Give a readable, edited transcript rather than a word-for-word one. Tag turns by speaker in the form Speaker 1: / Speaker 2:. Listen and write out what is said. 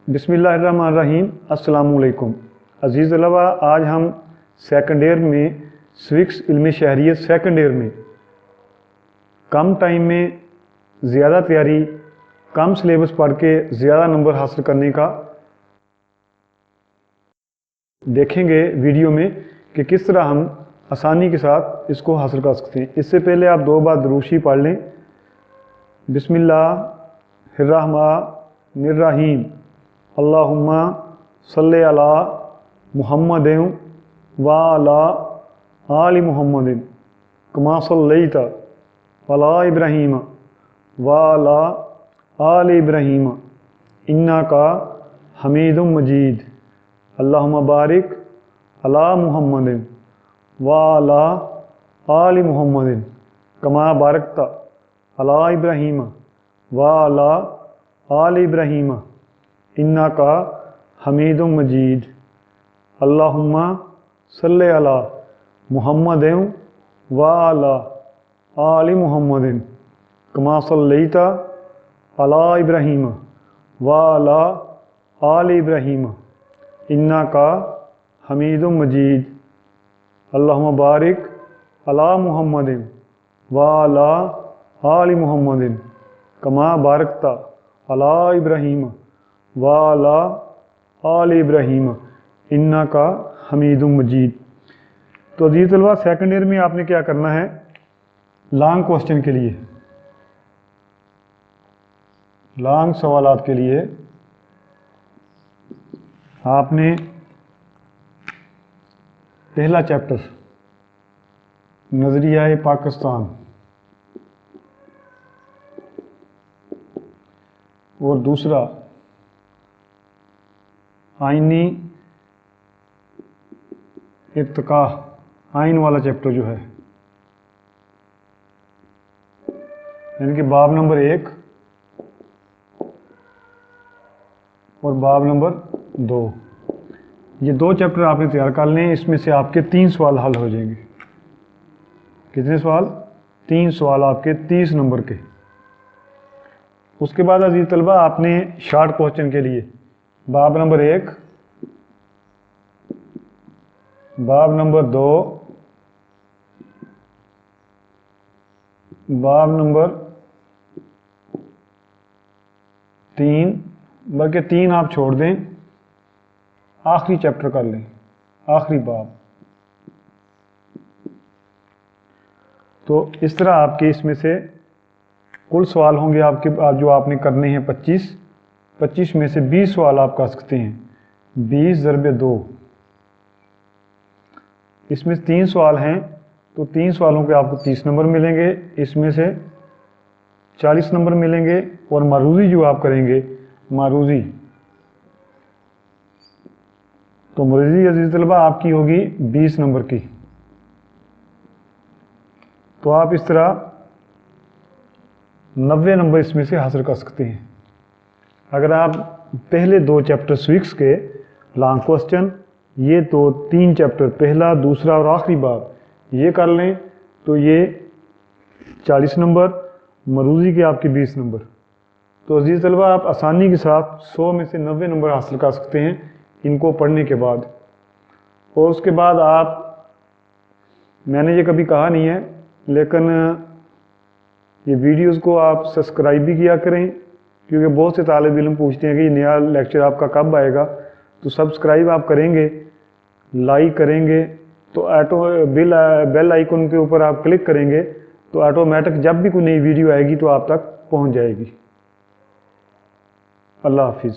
Speaker 1: बिस्मिल्लाहिर्रहमानिर्रहीम। अस्सलामु अलैकुम अज़ीज़ तलबा, आज हम सेकंड ईयर में स्विक्स इल्म शहरियत सेकंड ईयर में कम टाइम में ज़्यादा तैयारी, कम सिलेबस पढ़ के ज़्यादा नंबर हासिल करने का देखेंगे वीडियो में कि किस तरह हम आसानी के साथ इसको हासिल कर सकते हैं। इससे पहले आप दो बार दुरूशी पढ़ लें। बिस्मिल्लाहिर्रहमानिर्रहीम। अल्लाहुम्मा सल्ले अला मुहम्मदिन व अला आलि मुहम्मदिन कमा सल्लैता अला इब्राहीम व अला आलि इब्राहीम इन्नका हमीदुम मजीद। अल्लाहुम्मा बारिक अला मुहम्मदिन व अला आलि मुहम्मदिन कमा बारकता अला इब्राहीम व अला आलि इब्राहीम इन्नका हमीदुम मजीद। अल्लाहुम्मा सल्ले अला मुहम्मदिन व अला आलि मुहम्मदिन कमा सल्लैता अला इब्राहीम व अला आलि इब्राहीम इन्नका हमीदुम मजीद। अल्लाहुम्मा बारिक अला मुहम्मदिन व अला आलि मुहम्मदिन कमा बारकता अला इब्राहीम व अला आलि इब्राहीम इन्नका हमीदुम मजीद। तो अज़ीज़ तलबा, सेकंड ईयर में आपने क्या करना है, लॉन्ग क्वेश्चन के लिए, लॉन्ग सवालात के लिए आपने पहला चैप्टर नज़रिया पाकिस्तान और दूसरा आइनी इर्तिका, आइन वाला चैप्टर जो है, यानी कि बाब नंबर 1 और बाब नंबर 2, ये दो चैप्टर आपने तैयार कर लें। इसमें से आपके 3 सवाल हल हो जाएंगे। कितने सवाल? 3 सवाल आपके 30 नंबर के। उसके बाद अज़ीज़ तलबा, आपने शॉर्ट क्वेश्चन के लिए बाब नंबर 1, बाब नंबर 2, बाब नंबर 3, बल्कि 3 आप छोड़ दें, आखिरी चैप्टर कर लें, आखिरी बाब। तो इस तरह आपके इसमें से कुल सवाल होंगे आपके जो आपने करने हैं 25 में से 20 सवाल आप कर सकते हैं। 20 ज़रबे 2, इसमें 3 सवाल हैं, तो 3 सवालों के आपको 30 नंबर मिलेंगे, इसमें से 40 नंबर मिलेंगे। और मारूजी जो आप करेंगे, मारूजी, तो मारूजी अज़ीज़ तलबा आपकी होगी 20 नंबर की। तो आप इस तरह 90 नंबर इसमें से हासिल कर सकते हैं। अगर आप पहले 2 चैप्टर स्विक्स के लॉन्ग क्वेश्चन, ये तो 3 चैप्टर, पहला, दूसरा और आखिरी बाब, ये कर लें तो ये 40 नंबर, मरूजी के आपके 20 नंबर। तो अज़ीज़ तलबा, आप आसानी के साथ 100 में से 90 नंबर हासिल कर सकते हैं इनको पढ़ने के बाद। और उसके बाद आप, मैंने ये कभी कहा नहीं है, लेकिन ये वीडियोस को आप सब्सक्राइब भी किया करें, क्योंकि बहुत से तालिब इल्म पूछते हैं कि नया लेक्चर आपका कब आएगा। तो सब्सक्राइब आप करेंगे, लाइक करेंगे, तो बेल आइकन के ऊपर आप क्लिक करेंगे तो ऑटोमेटिक जब भी कोई नई वीडियो आएगी तो आप तक पहुंच जाएगी। अल्लाह हाफिज़।